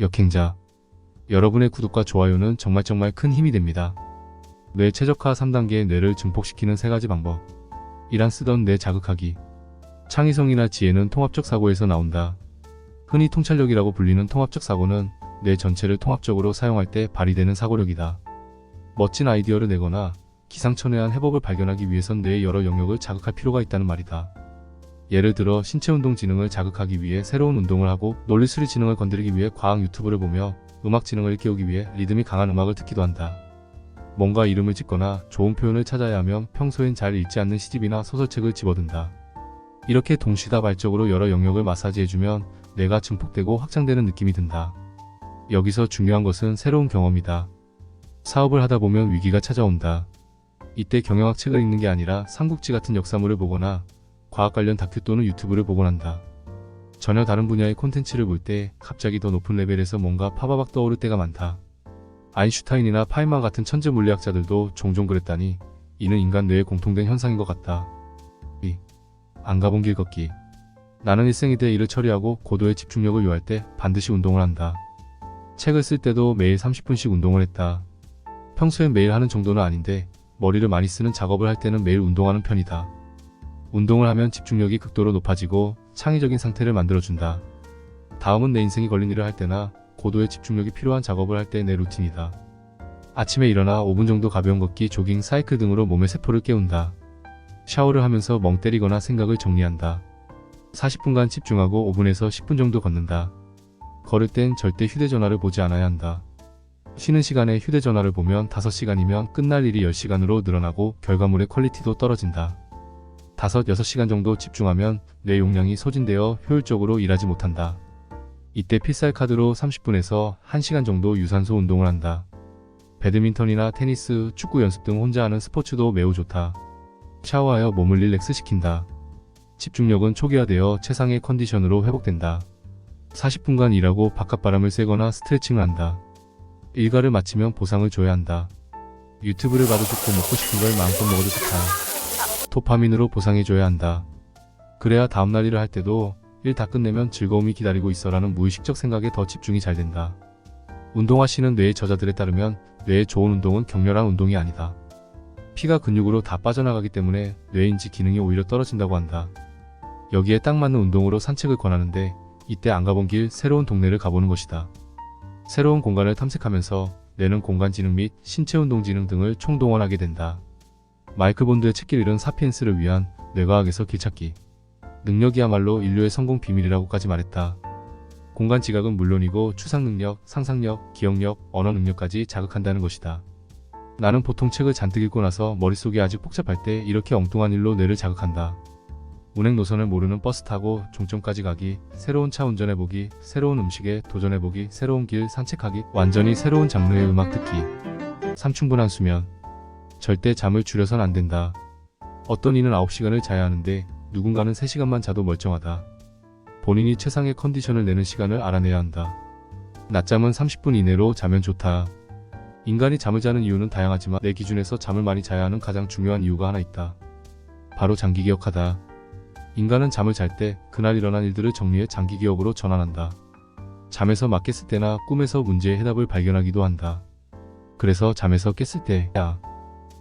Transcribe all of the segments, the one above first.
역행자. 여러분의 구독과 좋아요는 정말 큰 힘이 됩니다. 뇌 최적화 3단계 뇌를 증폭시키는 3가지 방법. 1. 쓰던 뇌 자극하기. 창의성이나 지혜는 통합적 사고에서 나온다. 흔히 통찰력이라고 불리는 통합적 사고는 뇌 전체를 통합적으로 사용할 때 발휘되는 사고력이다. 멋진 아이디어를 내거나 기상천외한 해법을 발견하기 위해선 뇌의 여러 영역을 자극할 필요가 있다는 말이다. 예를 들어 신체운동 지능을 자극하기 위해 새로운 운동을 하고 논리수리 지능을 건드리기 위해 과학 유튜브를 보며 음악 지능을 키우기 위해 리듬이 강한 음악을 듣기도 한다. 뭔가 이름을 짓거나 좋은 표현을 찾아야 하면 평소엔 잘 읽지 않는 시집이나 소설책을 집어든다. 이렇게 동시다발적으로 여러 영역을 마사지해주면 뇌가 증폭되고 확장되는 느낌이 든다. 여기서 중요한 것은 새로운 경험이다. 사업을 하다 보면 위기가 찾아온다. 이때 경영학 책을 읽는 게 아니라 삼국지 같은 역사물을 보거나 과학 관련 다큐 또는 유튜브를 보곤 한다. 전혀 다른 분야의 콘텐츠를 볼 때 갑자기 더 높은 레벨에서 뭔가 파바박 떠오를 때가 많다. 아인슈타인이나 파이만 같은 천재 물리학자들도 종종 그랬다니 이는 인간 뇌의 공통된 현상인 것 같다. 2. 안 가본 길 걷기. 나는 일생이대 일을 처리하고 고도의 집중력을 요할 때 반드시 운동을 한다. 책을 쓸 때도 매일 30분씩 운동을 했다. 평소엔 매일 하는 정도는 아닌데 머리를 많이 쓰는 작업을 할 때는 매일 운동하는 편이다. 운동을 하면 집중력이 극도로 높아지고 창의적인 상태를 만들어준다. 다음은 내 인생이 걸린 일을 할 때나 고도의 집중력이 필요한 작업을 할 때 내 루틴이다. 아침에 일어나 5분 정도 가벼운 걷기, 조깅, 사이클 등으로 몸의 세포를 깨운다. 샤워를 하면서 멍 때리거나 생각을 정리한다. 40분간 집중하고 5분에서 10분 정도 걷는다. 걸을 땐 절대 휴대전화를 보지 않아야 한다. 쉬는 시간에 휴대전화를 보면 5시간이면 끝날 일이 10시간으로 늘어나고 결과물의 퀄리티도 떨어진다. 5-6시간 정도 집중하면 뇌 용량이 소진되어 효율적으로 일하지 못한다. 이때 필살 카드로 30분에서 1시간 정도 유산소 운동을 한다. 배드민턴이나 테니스, 축구 연습 등 혼자 하는 스포츠도 매우 좋다. 샤워하여 몸을 릴렉스 시킨다. 집중력은 초기화되어 최상의 컨디션으로 회복된다. 40분간 일하고 바깥바람을 쐬거나 스트레칭을 한다. 일과를 마치면 보상을 줘야 한다. 유튜브를 봐도 좋고 먹고 싶은 걸 마음껏 먹어도 좋다. 도파민으로 보상해줘야 한다. 그래야 다음날 일을 할 때도 일 다 끝내면 즐거움이 기다리고 있어라는 무의식적 생각에 더 집중이 잘 된다. 운동하시는 뇌의 저자들에 따르면 뇌에 좋은 운동은 격렬한 운동이 아니다. 피가 근육으로 다 빠져나가기 때문에 뇌인지 기능이 오히려 떨어진다고 한다. 여기에 딱 맞는 운동으로 산책을 권하는데 이때 안 가본 길, 새로운 동네를 가보는 것이다. 새로운 공간을 탐색하면서 뇌는 공간지능 및 신체운동지능 등을 총동원하게 된다. 마이클 본드의 책길 잃은 사피엔스를 위한 뇌과학에서 길찾기. 능력이야말로 인류의 성공 비밀이라고까지 말했다. 공간 지각은 물론이고 추상 능력, 상상력, 기억력, 언어 능력까지 자극한다는 것이다. 나는 보통 책을 잔뜩 읽고 나서 머릿속이 아직 복잡할 때 이렇게 엉뚱한 일로 뇌를 자극한다. 운행 노선을 모르는 버스 타고 종점까지 가기, 새로운 차 운전해보기, 새로운 음식에 도전해보기, 새로운 길 산책하기, 완전히 새로운 장르의 음악 듣기. 3. 충분한 수면. 절대 잠을 줄여선 안 된다. 어떤 이는 9시간을 자야 하는데 누군가는 3시간만 자도 멀쩡하다. 본인이 최상의 컨디션을 내는 시간을 알아내야 한다. 낮잠은 30분 이내로 자면 좋다. 인간이 잠을 자는 이유는 다양하지만 내 기준에서 잠을 많이 자야 하는 가장 중요한 이유가 하나 있다. 바로 장기 기억하다. 인간은 잠을 잘 때 그날 일어난 일들을 정리해 장기 기억으로 전환한다. 잠에서 막 깼을 때나 꿈에서 문제의 해답을 발견하기도 한다. 그래서 잠에서 깼을 때 야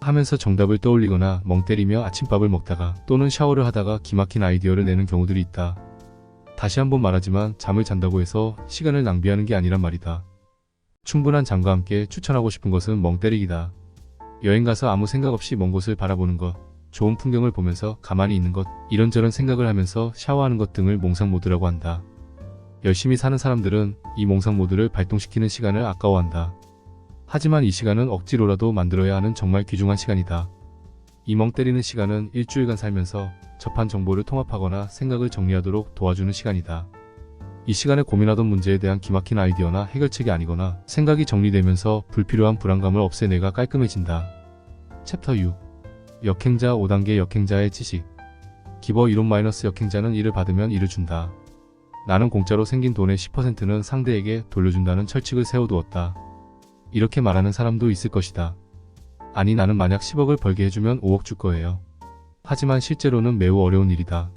하면서 정답을 떠올리거나 멍 때리며 아침밥을 먹다가 또는 샤워를 하다가 기막힌 아이디어를 내는 경우들이 있다. 다시 한번 말하지만 잠을 잔다고 해서 시간을 낭비하는 게 아니란 말이다. 충분한 잠과 함께 추천하고 싶은 것은 멍 때리기다. 여행 가서 아무 생각 없이 먼 곳을 바라보는 것, 좋은 풍경을 보면서 가만히 있는 것, 이런저런 생각을 하면서 샤워하는 것 등을 몽상 모드라고 한다. 열심히 사는 사람들은 이 몽상 모드를 발동시키는 시간을 아까워한다. 하지만 이 시간은 억지로라도 만들어야 하는 정말 귀중한 시간이다. 이 멍 때리는 시간은 일주일간 살면서 접한 정보를 통합하거나 생각을 정리하도록 도와주는 시간이다. 이 시간에 고민하던 문제에 대한 기막힌 아이디어나 해결책이 아니거나 생각이 정리되면서 불필요한 불안감을 없애 뇌가 깔끔해진다. 챕터 6. 역행자 5단계 역행자의 지식. 기버 이론 마이너스 역행자는 일을 받으면 일을 준다. 나는 공짜로 생긴 돈의 10%는 상대에게 돌려준다는 철칙을 세워두었다. 이렇게 말하는 사람도 있을 것이다. 아니 나는 만약 10억을 벌게 해주면 5억 줄 거예요. 하지만 실제로는 매우 어려운 일이다.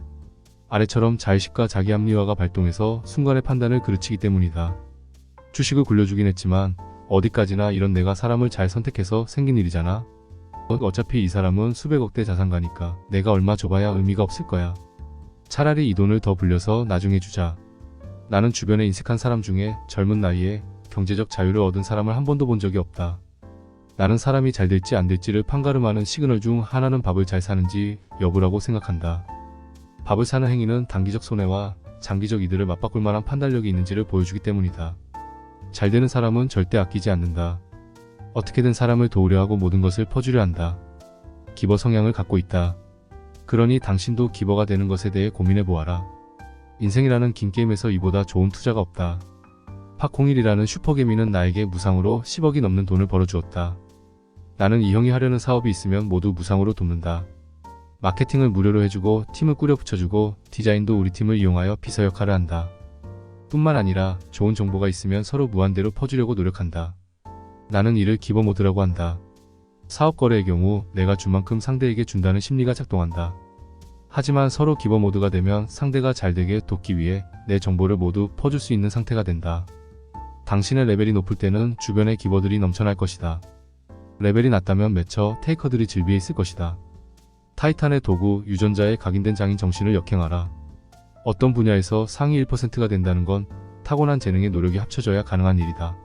아래처럼 자의식과 자기합리화가 발동해서 순간의 판단을 그르치기 때문이다. 주식을 굴려주긴 했지만 어디까지나 이런 내가 사람을 잘 선택해서 생긴 일이잖아. 어차피 이 사람은 수백억대 자산가니까 내가 얼마 줘봐야 의미가 없을 거야. 차라리 이 돈을 더 불려서 나중에 주자. 나는 주변에 인색한 사람 중에 젊은 나이에 경제적 자유를 얻은 사람을 한 번도 본 적이 없다. 나는 사람이 잘 될지 안 될지를 판가름하는 시그널 중 하나는 밥을 잘 사는지 여부라고 생각한다. 밥을 사는 행위는 단기적 손해와 장기적 이득을 맞바꿀 만한 판단력이 있는지를 보여주기 때문이다. 잘 되는 사람은 절대 아끼지 않는다. 어떻게든 사람을 도우려 하고 모든 것을 퍼주려 한다. 기버 성향을 갖고 있다. 그러니 당신도 기버가 되는 것에 대해 고민해 보아라. 인생이라는 긴 게임에서 이보다 좋은 투자가 없다. 팍01이라는 슈퍼개미는 나에게 무상으로 10억이 넘는 돈을 벌어주었다. 나는 이 형이 하려는 사업이 있으면 모두 무상으로 돕는다. 마케팅을 무료로 해주고 팀을 꾸려 붙여주고 디자인도 우리 팀을 이용하여 비서 역할을 한다. 뿐만 아니라 좋은 정보가 있으면 서로 무한대로 퍼주려고 노력한다. 나는 이를 기버 모드라고 한다. 사업 거래의 경우 내가 준 만큼 상대에게 준다는 심리가 작동한다. 하지만 서로 기버 모드가 되면 상대가 잘 되게 돕기 위해 내 정보를 모두 퍼줄 수 있는 상태가 된다. 당신의 레벨이 높을 때는 주변에 기버들이 넘쳐날 것이다. 레벨이 낮다면 매처 테이커들이 질비해 있을 것이다. 타이탄의 도구 유전자에 각인된 장인 정신을 역행하라. 어떤 분야에서 상위 1%가 된다는 건 타고난 재능의 노력이 합쳐져야 가능한 일이다.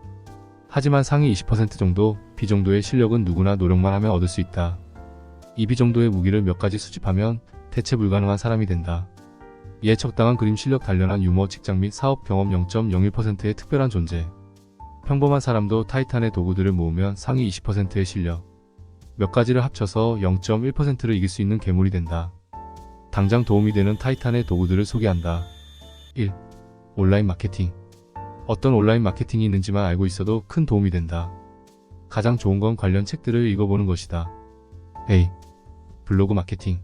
하지만 상위 20% 정도, B 정도의 실력은 누구나 노력만 하면 얻을 수 있다. 이 B 정도의 무기를 몇 가지 수집하면 대체 불가능한 사람이 된다. 이에 적당한 그림 실력, 단련한 유머, 직장 및 사업 경험 0.01%의 특별한 존재. 평범한 사람도 타이탄의 도구들을 모으면 상위 20%의 실력. 몇 가지를 합쳐서 0.1%를 이길 수 있는 괴물이 된다. 당장 도움이 되는 타이탄의 도구들을 소개한다. 1. 온라인 마케팅. 어떤 온라인 마케팅이 있는지만 알고 있어도 큰 도움이 된다. 가장 좋은 건 관련 책들을 읽어보는 것이다. A. 블로그 마케팅.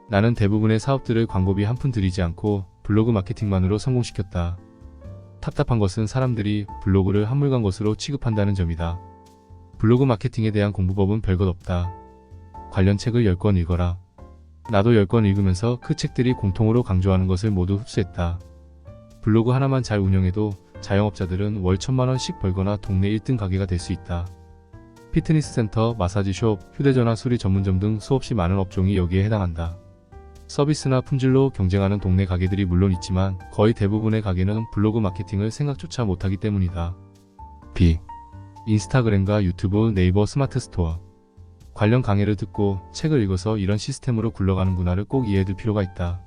나는 대부분의 사업들을 광고비 한 푼 들이지 않고 블로그 마케팅만으로 성공시켰다. 답답한 것은 사람들이 블로그를 한물간 것으로 취급한다는 점이다. 블로그 마케팅에 대한 공부법은 별것 없다. 관련 책을 10권 읽어라. 나도 10권 읽으면서 그 책들이 공통으로 강조하는 것을 모두 흡수했다. 블로그 하나만 잘 운영해도 자영업자들은 월 1000만원씩 벌거나 동네 1등 가게가 될 수 있다. 피트니스 센터, 마사지숍, 휴대전화 수리 전문점 등 수없이 많은 업종이 여기에 해당한다. 서비스나 품질로 경쟁하는 동네 가게들이 물론 있지만 거의 대부분의 가게는 블로그 마케팅을 생각조차 못하기 때문이다. B. 인스타그램과 유튜브, 네이버 스마트 스토어. 관련 강의를 듣고 책을 읽어서 이런 시스템으로 굴러가는구나를 꼭 이해해둘 필요가 있다.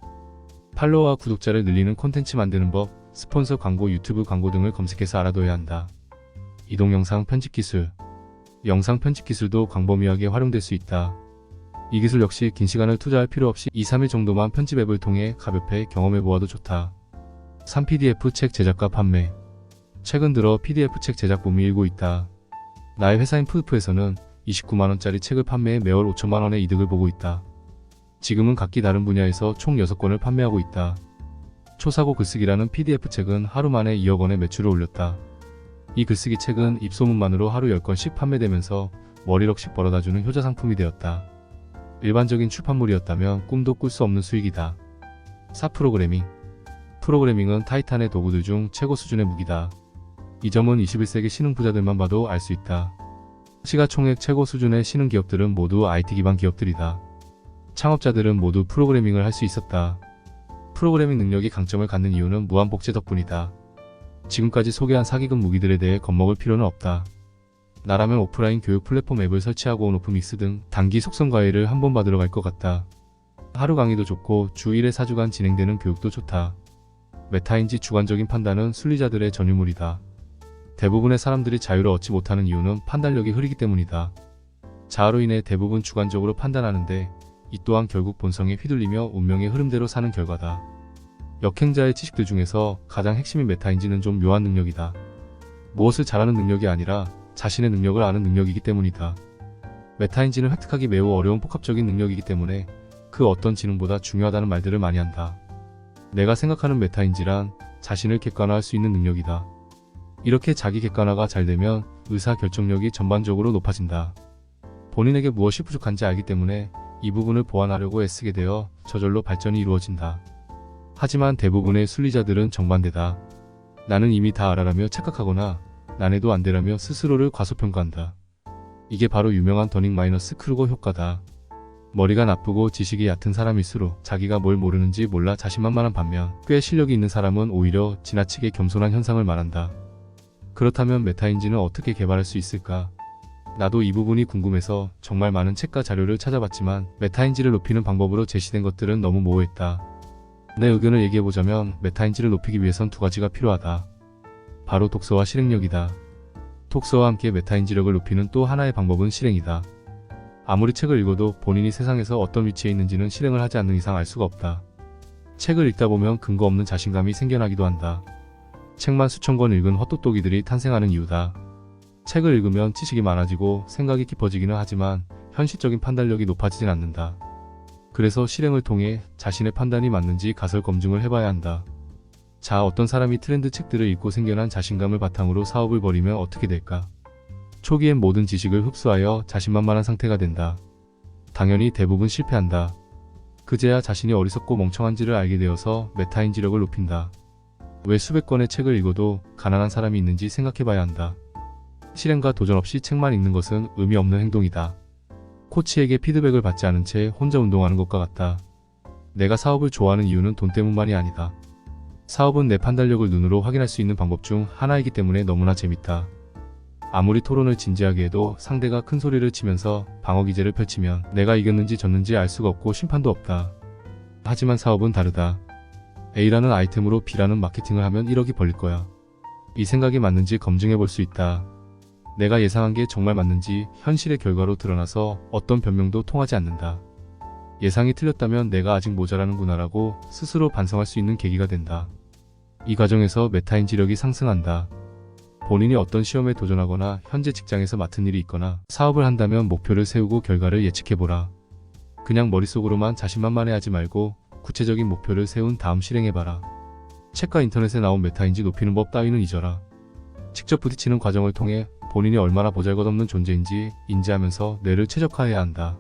팔로워와 구독자를 늘리는 콘텐츠 만드는 법, 스폰서 광고, 유튜브 광고 등을 검색해서 알아둬야 한다. 이동 영상 편집 기술. 영상 편집 기술도 광범위하게 활용될 수 있다. 이 기술 역시 긴 시간을 투자할 필요 없이 2-3일 정도만 편집 앱을 통해 가볍게 경험해보아도 좋다. 3. PDF 책 제작과 판매. 최근 들어 PDF 책 제작 붐이 일고 있다. 나의 회사인 푸드프에서는 29만원짜리 책을 판매해 매월 5천만원의 이득을 보고 있다. 지금은 각기 다른 분야에서 총 6권을 판매하고 있다. 초사고 글쓰기라는 PDF 책은 하루 만에 2억 원의 매출을 올렸다. 이 글쓰기 책은 입소문만으로 하루 10권씩 판매되면서 월 1억씩 벌어다주는 효자 상품이 되었다. 일반적인 출판물이었다면 꿈도 꿀 수 없는 수익이다. 4. 프로그래밍. 프로그래밍은 타이탄의 도구들 중 최고 수준의 무기다. 이 점은 21세기 신흥 부자들만 봐도 알 수 있다. 시가총액 최고 수준의 신흥 기업들은 모두 IT 기반 기업들이다. 창업자들은 모두 프로그래밍을 할 수 있었다. 프로그래밍 능력이 강점을 갖는 이유는 무한복제 덕분이다. 지금까지 소개한 사기급 무기들에 대해 겁먹을 필요는 없다. 나라면 오프라인 교육 플랫폼 앱을 설치하고 오픈믹스 등 단기 속성 과외를 한번 받으러 갈 것 같다. 하루 강의도 좋고 주 1회 4주간 진행되는 교육도 좋다. 메타인지 주관적인 판단은 순리자들의 전유물이다. 대부분의 사람들이 자유를 얻지 못하는 이유는 판단력이 흐리기 때문이다. 자아로 인해 대부분 주관적으로 판단하는데 이 또한 결국 본성에 휘둘리며 운명의 흐름대로 사는 결과다. 역행자의 지식들 중에서 가장 핵심인 메타인지는 좀 묘한 능력이다. 무엇을 잘하는 능력이 아니라 자신의 능력을 아는 능력이기 때문이다. 메타인지는 획득하기 매우 어려운 복합적인 능력이기 때문에 그 어떤 지능보다 중요하다는 말들을 많이 한다. 내가 생각하는 메타인지란 자신을 객관화할 수 있는 능력이다. 이렇게 자기 객관화가 잘 되면 의사결정력이 전반적으로 높아진다. 본인에게 무엇이 부족한지 알기 때문에 이 부분을 보완하려고 애쓰게 되어 저절로 발전이 이루어진다. 하지만 대부분의 순리자들은 정반대다. 나는 이미 다 알아라며 착각하거나 난해도 안 되라며 스스로를 과소평가한다. 이게 바로 유명한 더닝-크루거 효과다. 머리가 나쁘고 지식이 얕은 사람일수록 자기가 뭘 모르는지 몰라 자신만만한 반면 꽤 실력이 있는 사람은 오히려 지나치게 겸손한 현상을 말한다. 그렇다면 메타인지는 어떻게 개발할 수 있을까? 나도 이 부분이 궁금해서 정말 많은 책과 자료를 찾아봤지만 메타인지를 높이는 방법으로 제시된 것들은 너무 모호했다. 내 의견을 얘기해보자면 메타인지를 높이기 위해선 두 가지가 필요하다. 바로 독서와 실행력이다. 독서와 함께 메타인지력을 높이는 또 하나의 방법은 실행이다. 아무리 책을 읽어도 본인이 세상에서 어떤 위치에 있는지는 실행을 하지 않는 이상 알 수가 없다. 책을 읽다 보면 근거 없는 자신감이 생겨나기도 한다. 책만 수천 권 읽은 헛똑똑이들이 탄생하는 이유다. 책을 읽으면 지식이 많아지고 생각이 깊어지기는 하지만 현실적인 판단력이 높아지진 않는다. 그래서 실행을 통해 자신의 판단이 맞는지 가설 검증을 해봐야 한다. 자, 어떤 사람이 트렌드 책들을 읽고 생겨난 자신감을 바탕으로 사업을 벌이면 어떻게 될까? 초기엔 모든 지식을 흡수하여 자신만만한 상태가 된다. 당연히 대부분 실패한다. 그제야 자신이 어리석고 멍청한지를 알게 되어서 메타인지력을 높인다. 왜 수백 권의 책을 읽어도 가난한 사람이 있는지 생각해봐야 한다. 실행과 도전 없이 책만 읽는 것은 의미 없는 행동이다. 코치에게 피드백을 받지 않은 채 혼자 운동하는 것과 같다. 내가 사업을 좋아하는 이유는 돈 때문만이 아니다. 사업은 내 판단력을 눈으로 확인할 수 있는 방법 중 하나이기 때문에 너무나 재밌다. 아무리 토론을 진지하게 해도 상대가 큰 소리를 치면서 방어기제를 펼치면 내가 이겼는지 졌는지 알 수가 없고 심판도 없다. 하지만 사업은 다르다. A라는 아이템으로 B라는 마케팅을 하면 1억이 벌릴 거야. 이 생각이 맞는지 검증해 볼 수 있다. 내가 예상한 게 정말 맞는지 현실의 결과로 드러나서 어떤 변명도 통하지 않는다. 예상이 틀렸다면 내가 아직 모자라는구나라고 스스로 반성할 수 있는 계기가 된다. 이 과정에서 메타인지력이 상승한다. 본인이 어떤 시험에 도전하거나 현재 직장에서 맡은 일이 있거나 사업을 한다면 목표를 세우고 결과를 예측해보라. 그냥 머릿속으로만 자신만만해하지 말고 구체적인 목표를 세운 다음 실행해봐라. 책과 인터넷에 나온 메타인지 높이는 법 따위는 잊어라. 직접 부딪히는 과정을 통해 본인이 얼마나 보잘것없는 존재인지 인지하면서 뇌를 최적화해야 한다.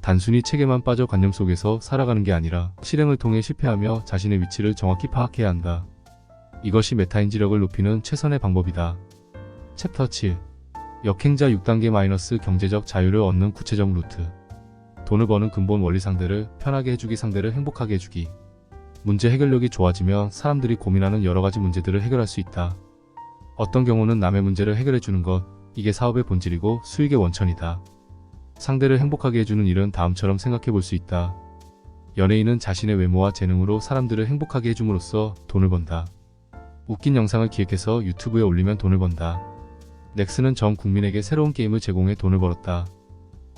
단순히 책에만 빠져 관념 속에서 살아가는 게 아니라 실행을 통해 실패하며 자신의 위치를 정확히 파악해야 한다. 이것이 메타인지력을 높이는 최선의 방법이다. 챕터 7. 역행자 6단계- 경제적 자유를 얻는 구체적 루트. 돈을 버는 근본 원리 상대를 편하게 해주기, 상대를 행복하게 해주기. 문제 해결력이 좋아지면 사람들이 고민하는 여러가지 문제들을 해결할 수 있다. 어떤 경우는 남의 문제를 해결해주는 것, 이게 사업의 본질이고 수익의 원천이다. 상대를 행복하게 해주는 일은 다음처럼 생각해 볼 수 있다. 연예인은 자신의 외모와 재능으로 사람들을 행복하게 해줌으로써 돈을 번다. 웃긴 영상을 기획해서 유튜브에 올리면 돈을 번다. 넥슨은 전 국민에게 새로운 게임을 제공해 돈을 벌었다.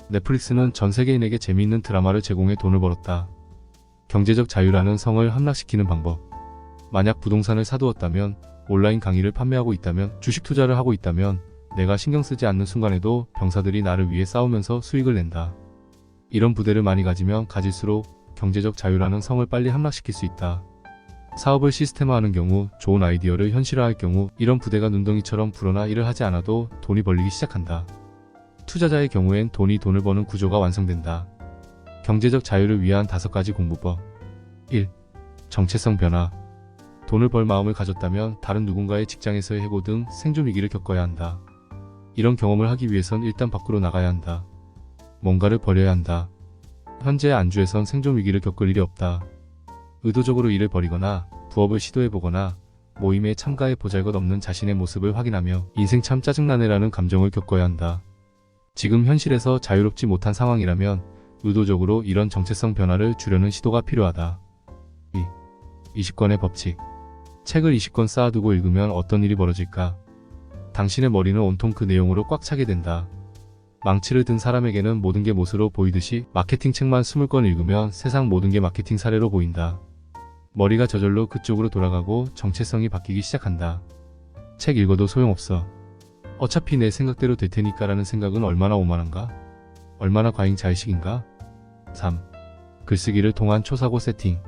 넷플릭스는 전 세계인에게 재미있는 드라마를 제공해 돈을 벌었다. 경제적 자유라는 성을 함락시키는 방법. 만약 부동산을 사두었다면, 온라인 강의를 판매하고 있다면, 주식 투자를 하고 있다면 내가 신경 쓰지 않는 순간에도 병사들이 나를 위해 싸우면서 수익을 낸다. 이런 부대를 많이 가지면 가질수록 경제적 자유라는 성을 빨리 함락시킬 수 있다. 사업을 시스템화하는 경우, 좋은 아이디어를 현실화할 경우 이런 부대가 눈덩이처럼 불어나 일을 하지 않아도 돈이 벌리기 시작한다. 투자자의 경우엔 돈이 돈을 버는 구조가 완성된다. 경제적 자유를 위한 5가지 공부법. 1. 정체성 변화. 돈을 벌 마음을 가졌다면 다른 누군가의 직장에서의 해고 등 생존 위기를 겪어야 한다. 이런 경험을 하기 위해선 일단 밖으로 나가야 한다. 뭔가를 버려야 한다. 현재 안주에선 생존 위기를 겪을 일이 없다. 의도적으로 일을 벌이거나 부업을 시도해보거나 모임에 참가해 보잘것없는 자신의 모습을 확인하며 인생 참 짜증나네라는 감정을 겪어야 한다. 지금 현실에서 자유롭지 못한 상황이라면 의도적으로 이런 정체성 변화를 주려는 시도가 필요하다. 2. 20권의 법칙. 책을 20권 쌓아두고 읽으면 어떤 일이 벌어질까? 당신의 머리는 온통 그 내용으로 꽉 차게 된다. 망치를 든 사람에게는 모든 게 못으로 보이듯이 마케팅 책만 20권 읽으면 세상 모든 게 마케팅 사례로 보인다. 머리가 저절로 그쪽으로 돌아가고 정체성이 바뀌기 시작한다. 책 읽어도 소용없어. 어차피 내 생각대로 될 테니까 라는 생각은 얼마나 오만한가? 얼마나 과잉자의식인가? 3. 글쓰기를 통한 초사고 세팅.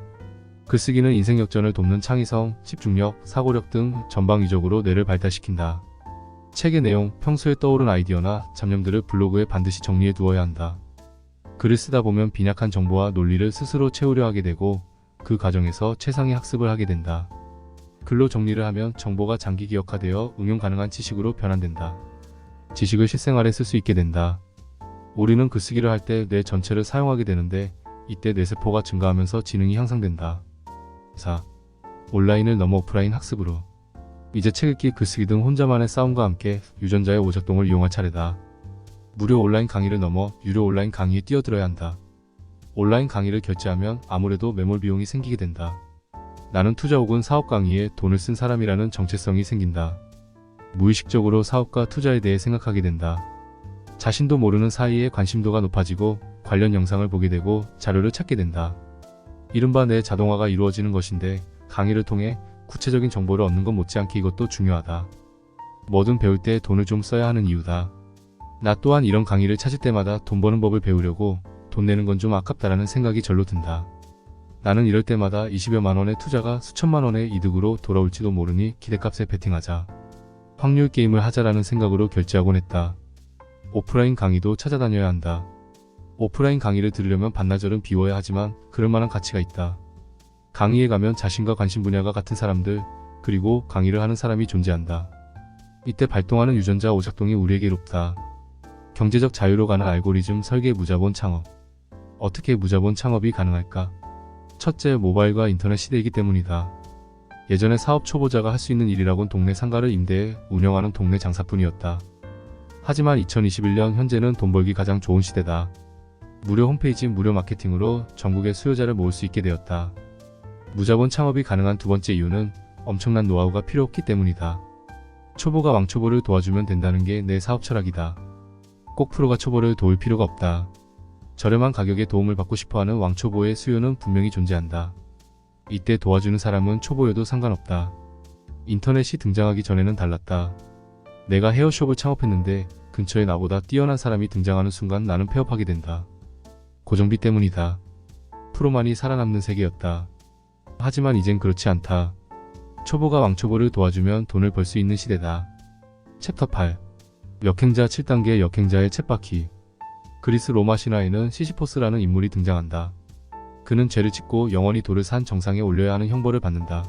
글쓰기는 인생 역전을 돕는 창의성, 집중력, 사고력 등 전방위적으로 뇌를 발달시킨다. 책의 내용, 평소에 떠오른 아이디어나 잡념들을 블로그에 반드시 정리해 두어야 한다. 글을 쓰다 보면 빈약한 정보와 논리를 스스로 채우려 하게 되고 그 과정에서 최상의 학습을 하게 된다. 글로 정리를 하면 정보가 장기 기억화되어 응용 가능한 지식으로 변환된다. 지식을 실생활에 쓸 수 있게 된다. 우리는 글쓰기를 할 때 뇌 전체를 사용하게 되는데 이때 뇌세포가 증가하면서 지능이 향상된다. 4. 온라인을 넘어 오프라인 학습으로. 이제 책 읽기, 글쓰기 등 혼자만의 싸움과 함께 유전자의 오작동을 이용할 차례다. 무료 온라인 강의를 넘어 유료 온라인 강의에 뛰어들어야 한다. 온라인 강의를 결제하면 아무래도 매몰 비용이 생기게 된다. 나는 투자 혹은 사업 강의에 돈을 쓴 사람이라는 정체성이 생긴다. 무의식적으로 사업과 투자에 대해 생각하게 된다. 자신도 모르는 사이에 관심도가 높아지고 관련 영상을 보게 되고 자료를 찾게 된다. 이른바 내 자동화가 이루어지는 것인데 강의를 통해 구체적인 정보를 얻는 것 못지않게 이것도 중요하다. 뭐든 배울 때 돈을 좀 써야 하는 이유다. 나 또한 이런 강의를 찾을 때마다 돈 버는 법을 배우려고 돈 내는 건 좀 아깝다라는 생각이 절로 든다. 나는 이럴 때마다 20여만 원의 투자가 수천만 원의 이득으로 돌아올지도 모르니 기대값에 베팅하자. 확률 게임을 하자라는 생각으로 결제하곤 했다. 오프라인 강의도 찾아다녀야 한다. 오프라인 강의를 들으려면 반나절은 비워야 하지만 그럴 만한 가치가 있다. 강의에 가면 자신과 관심 분야가 같은 사람들, 그리고 강의를 하는 사람이 존재한다. 이때 발동하는 유전자 오작동이 우리에게 이롭다. 경제적 자유로 가는 알고리즘 설계 무자본 창업. 어떻게 무자본 창업이 가능할까? 첫째, 모바일과 인터넷 시대이기 때문이다. 예전에 사업 초보자가 할 수 있는 일이라곤 동네 상가를 임대해 운영하는 동네 장사뿐이었다. 하지만 2021년 현재는 돈 벌기 가장 좋은 시대다. 무료 홈페이지, 무료 마케팅으로 전국의 수요자를 모을 수 있게 되었다. 무자본 창업이 가능한 두 번째 이유는 엄청난 노하우가 필요 없기 때문이다. 초보가 왕초보를 도와주면 된다는 게 내 사업 철학이다. 꼭 프로가 초보를 도울 필요가 없다. 저렴한 가격에 도움을 받고 싶어하는 왕초보의 수요는 분명히 존재한다. 이때 도와주는 사람은 초보여도 상관없다. 인터넷이 등장하기 전에는 달랐다. 내가 헤어숍을 창업했는데 근처에 나보다 뛰어난 사람이 등장하는 순간 나는 폐업하게 된다. 고정비 때문이다. 프로만이 살아남는 세계였다. 하지만 이젠 그렇지 않다. 초보가 왕초보를 도와주면 돈을 벌 수 있는 시대다. 챕터 8. 역행자 7단계 역행자의 쳇바퀴. 그리스 로마 신화에는 시시포스라는 인물이 등장한다. 그는 죄를 짓고 영원히 돌을 산 정상에 올려야 하는 형벌을 받는다.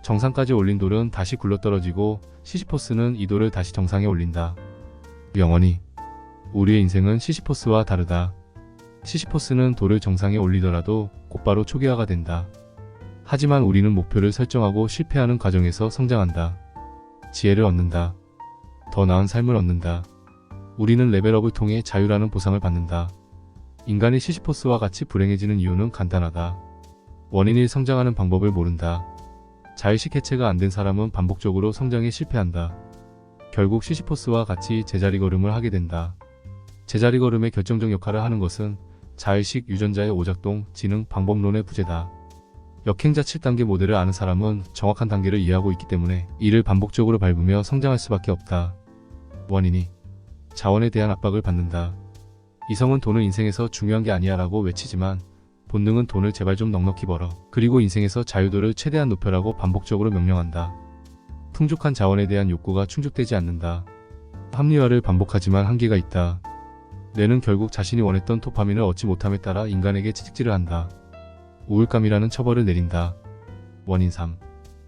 정상까지 올린 돌은 다시 굴러떨어지고 시시포스는 이 돌을 다시 정상에 올린다. 영원히. 우리의 인생은 시시포스와 다르다. 시시포스는 돌을 정상에 올리더라도 곧바로 초기화가 된다. 하지만 우리는 목표를 설정하고 실패하는 과정에서 성장한다. 지혜를 얻는다. 더 나은 삶을 얻는다. 우리는 레벨업을 통해 자유라는 보상을 받는다. 인간이 시시포스와 같이 불행해지는 이유는 간단하다. 원인 1. 성장하는 방법을 모른다. 자의식 해체가 안 된 사람은 반복적으로 성장에 실패한다. 결국 시시포스와 같이 제자리 걸음을 하게 된다. 제자리 걸음의 결정적 역할을 하는 것은 자의식 유전자의 오작동, 지능, 방법론의 부재다. 역행자 7단계 모델을 아는 사람은 정확한 단계를 이해하고 있기 때문에 이를 반복적으로 밟으며 성장할 수밖에 없다. 원인이 자원에 대한 압박을 받는다. 이성은 돈은 인생에서 중요한 게 아니야 라고 외치지만 본능은 돈을 제발 좀 넉넉히 벌어, 그리고 인생에서 자유도를 최대한 높여라고 반복적으로 명령한다. 풍족한 자원에 대한 욕구가 충족되지 않는다. 합리화를 반복하지만 한계가 있다. 뇌는 결국 자신이 원했던 도파민을 얻지 못함에 따라 인간에게 채찍질을 한다. 우울감이라는 처벌을 내린다. 원인 3.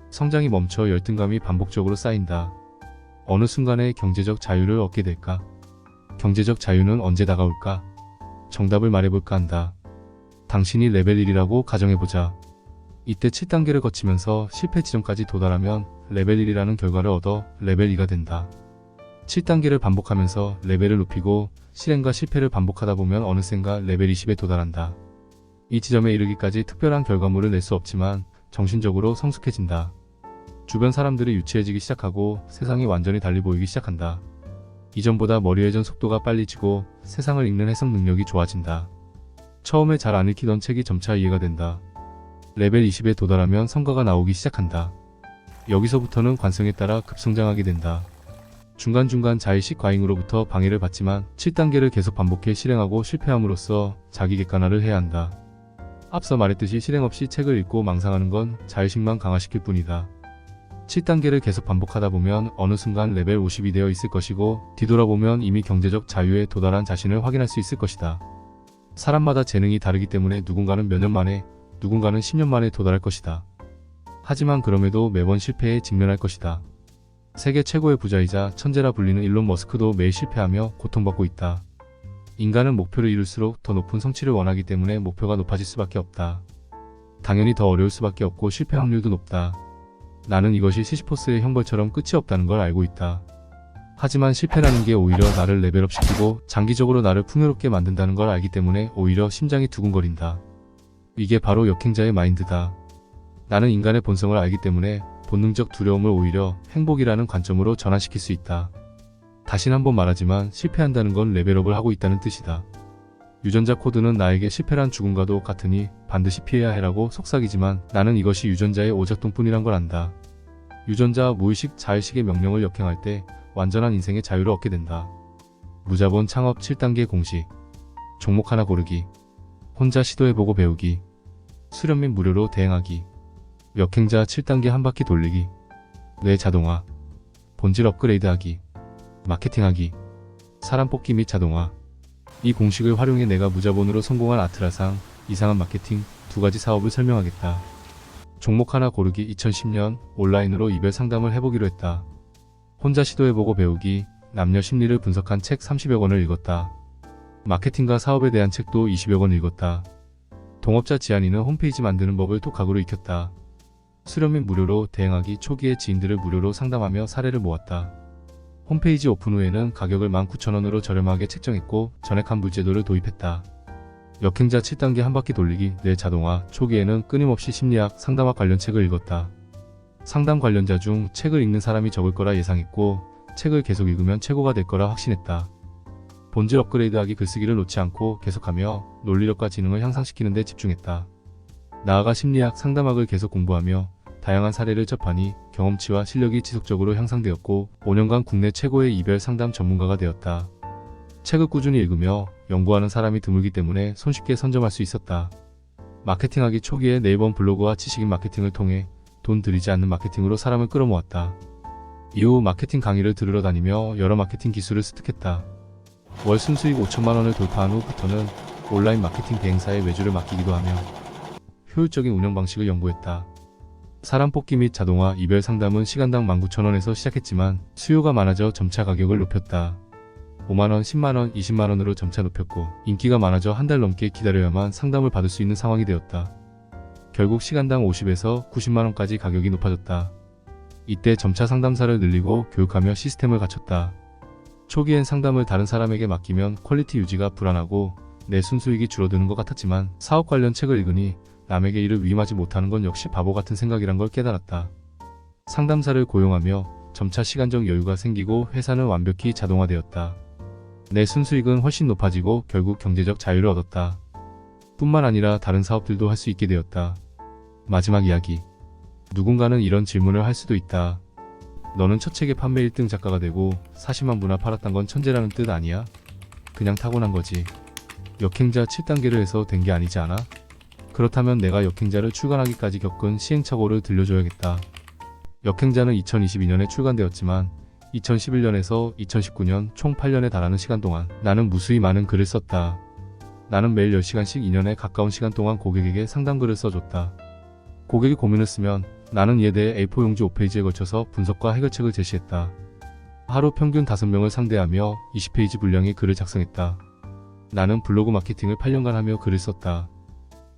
성장이 멈춰 열등감이 반복적으로 쌓인다. 어느 순간에 경제적 자유를 얻게 될까? 경제적 자유는 언제 다가올까? 정답을 말해볼까 한다. 당신이 레벨 1이라고 가정해보자. 이때 7단계를 거치면서 실패 지점까지 도달하면 레벨 1이라는 결과를 얻어 레벨 2가 된다. 7단계를 반복하면서 레벨을 높이고 실행과 실패를 반복하다 보면 어느샌가 레벨 20에 도달한다. 이 지점에 이르기까지 특별한 결과물을 낼 수 없지만 정신적으로 성숙해진다. 주변 사람들이 유치해지기 시작하고 세상이 완전히 달리 보이기 시작한다. 이전보다 머리 회전 속도가 빨리지고 세상을 읽는 해석 능력이 좋아진다. 처음에 잘 안 읽히던 책이 점차 이해가 된다. 레벨 20에 도달하면 성과가 나오기 시작한다. 여기서부터는 관성에 따라 급성장하게 된다. 중간중간 자의식 과잉으로부터 방해를 받지만 7단계를 계속 반복해 실행하고 실패함으로써 자기 객관화를 해야 한다. 앞서 말했듯이 실행 없이 책을 읽고 망상하는 건 자의식만 강화시킬 뿐이다. 7단계를 계속 반복하다 보면 어느 순간 레벨 50이 되어 있을 것이고 뒤돌아보면 이미 경제적 자유에 도달한 자신을 확인할 수 있을 것이다. 사람마다 재능이 다르기 때문에 누군가는 몇 년 만에, 누군가는 10년 만에 도달할 것이다. 하지만 그럼에도 매번 실패에 직면할 것이다. 세계 최고의 부자이자 천재라 불리는 일론 머스크도 매일 실패하며 고통받고 있다. 인간은 목표를 이룰수록 더 높은 성취를 원하기 때문에 목표가 높아질 수밖에 없다. 당연히 더 어려울 수밖에 없고 실패 확률도 높다. 나는 이것이 시시포스의 형벌처럼 끝이 없다는 걸 알고 있다. 하지만 실패라는 게 오히려 나를 레벨업시키고 장기적으로 나를 풍요롭게 만든다는 걸 알기 때문에 오히려 심장이 두근거린다. 이게 바로 역행자의 마인드다. 나는 인간의 본성을 알기 때문에 본능적 두려움을 오히려 행복이라는 관점으로 전환시킬 수 있다. 다신 한번 말하지만 실패한다는 건 레벨업을 하고 있다는 뜻이다. 유전자 코드는 나에게 실패란 죽음과도 같으니 반드시 피해야 해라고 속삭이지만 나는 이것이 유전자의 오작동뿐이란 걸 안다. 유전자와 무의식, 자의식의 명령을 역행할 때 완전한 인생의 자유를 얻게 된다. 무자본 창업 7단계 공식. 종목 하나 고르기. 혼자 시도해보고 배우기. 수련 및 무료로 대행하기. 역행자 7단계 한 바퀴 돌리기. 뇌 자동화. 본질 업그레이드하기. 마케팅하기. 사람 뽑기 및 자동화. 이 공식을 활용해 내가 무자본으로 성공한 아트라상, 이상한 마케팅 두 가지 사업을 설명하겠다. 종목 하나 고르기. 2010년 온라인으로 이별 상담을 해보기로 했다. 혼자 시도해보고 배우기. 남녀 심리를 분석한 책 30여 권을 읽었다. 마케팅과 사업에 대한 책도 20여 권 읽었다. 동업자 지한이는 홈페이지 만드는 법을 독학으로 익혔다. 수련 및 무료로 대행하기. 초기에 지인들을 무료로 상담하며 사례를 모았다. 홈페이지 오픈 후에는 가격을 19,000원으로 저렴하게 책정했고 전액 환불 제도를 도입했다. 역행자 7단계 한 바퀴 돌리기. 뇌 자동화. 초기에는 끊임없이 심리학, 상담학 관련 책을 읽었다. 상담 관련자 중 책을 읽는 사람이 적을 거라 예상했고 책을 계속 읽으면 최고가 될 거라 확신했다. 본질 업그레이드하기. 글쓰기를 놓지 않고 계속하며 논리력과 지능을 향상시키는 데 집중했다. 나아가 심리학, 상담학을 계속 공부하며 다양한 사례를 접하니 경험치와 실력이 지속적으로 향상되었고 5년간 국내 최고의 이별 상담 전문가가 되었다. 책을 꾸준히 읽으며 연구하는 사람이 드물기 때문에 손쉽게 선점할 수 있었다. 마케팅하기. 초기에 네이버 블로그와 지식인 마케팅을 통해 돈 들이지 않는 마케팅으로 사람을 끌어모았다. 이후 마케팅 강의를 들으러 다니며 여러 마케팅 기술을 습득했다. 월 순수익 5천만 원을 돌파한 후부터는 온라인 마케팅 대행사에 외주를 맡기기도 하며 효율적인 운영 방식을 연구했다. 사람 뽑기 및 자동화. 이별 상담은 시간당 19,000원에서 시작했지만 수요가 많아져 점차 가격을 높였다. 5만원, 10만원, 20만원으로 점차 높였고 인기가 많아져 한 달 넘게 기다려야만 상담을 받을 수 있는 상황이 되었다. 결국 시간당 50에서 90만원까지 가격이 높아졌다. 이때 점차 상담사를 늘리고 교육하며 시스템을 갖췄다. 초기엔 상담을 다른 사람에게 맡기면 퀄리티 유지가 불안하고 내 순수익이 줄어드는 것 같았지만 사업 관련 책을 읽으니 남에게 일을 위임하지 못하는 건 역시 바보 같은 생각이란 걸 깨달았다. 상담사를 고용하며 점차 시간적 여유가 생기고 회사는 완벽히 자동화되었다. 내 순수익은 훨씬 높아지고 결국 경제적 자유를 얻었다. 뿐만 아니라 다른 사업들도 할 수 있게 되었다. 마지막 이야기. 누군가는 이런 질문을 할 수도 있다. 너는 첫 책의 판매 1등 작가가 되고 40만 부나 팔았단 건 천재라는 뜻 아니야? 그냥 타고난 거지. 역행자 7단계를 해서 된 게 아니지 않아? 그렇다면 내가 역행자를 출간하기까지 겪은 시행착오를 들려줘야겠다. 역행자는 2022년에 출간되었지만 2011년에서 2019년 총 8년에 달하는 시간 동안 나는 무수히 많은 글을 썼다. 나는 매일 10시간씩 2년에 가까운 시간 동안 고객에게 상담글을 써줬다. 고객이 고민을 쓰면 나는 이에 대해 A4 용지 5페이지에 걸쳐서 분석과 해결책을 제시했다. 하루 평균 5명을 상대하며 20페이지 분량의 글을 작성했다. 나는 블로그 마케팅을 8년간 하며 글을 썼다.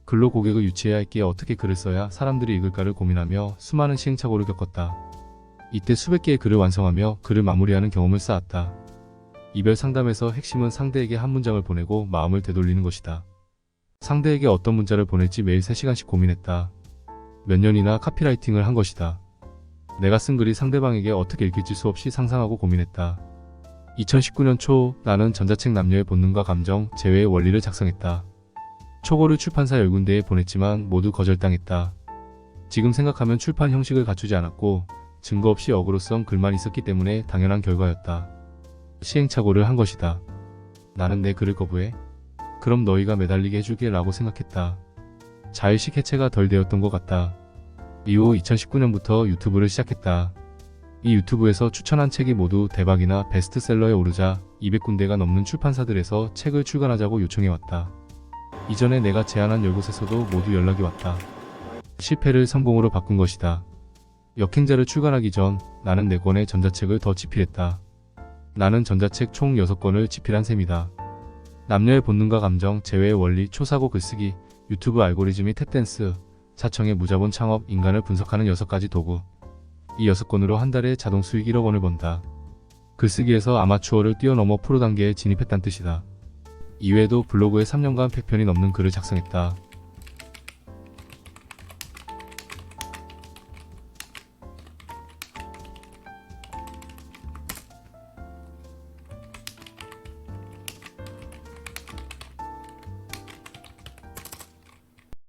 글로 고객을 유치해야 했기에 어떻게 글을 써야 사람들이 읽을까를 고민하며 수많은 시행착오를 겪었다. 이때 수백 개의 글을 완성하며 글을 마무리하는 경험을 쌓았다. 이별 상담에서 핵심은 상대에게 한 문장을 보내고 마음을 되돌리는 것이다. 상대에게 어떤 문자를 보낼지 매일 3시간씩 고민했다. 몇 년이나 카피라이팅을 한 것이다. 내가 쓴 글이 상대방에게 어떻게 읽힐지 수없이 상상하고 고민했다. 2019년 초 나는 전자책 남녀의 본능과 감정, 재회의 원리를 작성했다. 초고를 출판사 10군데에 보냈지만 모두 거절당했다. 지금 생각하면 출판 형식을 갖추지 않았고 증거 없이 어그로성 글만 있었기 때문에 당연한 결과였다. 시행착오를 한 것이다. 나는 내 글을 거부해? 그럼 너희가 매달리게 해줄게 라고 생각했다. 자의식 해체가 덜 되었던 것 같다. 이후 2019년부터 유튜브를 시작했다. 이 유튜브에서 추천한 책이 모두 대박이나 베스트셀러에 오르자 200군데가 넘는 출판사들에서 책을 출간하자고 요청해왔다. 이전에 내가 제안한 10곳에서도 모두 연락이 왔다. 실패를 성공으로 바꾼 것이다. 역행자를 출간하기 전 나는 4권의 전자책을 더 집필했다. 나는 전자책 총 6권을 집필한 셈이다. 남녀의 본능과 감정, 재회의 원리, 초사고 글쓰기, 유튜브 알고리즘이 탭댄스, 사청의 무자본 창업, 인간을 분석하는 6가지 도구. 이 6권으로 한 달에 자동 수익 1억 원을 번다. 글쓰기에서 아마추어를 뛰어넘어 프로 단계에 진입했단 뜻이다. 이외에도 블로그에 3년간 100편이 넘는 글을 작성했다.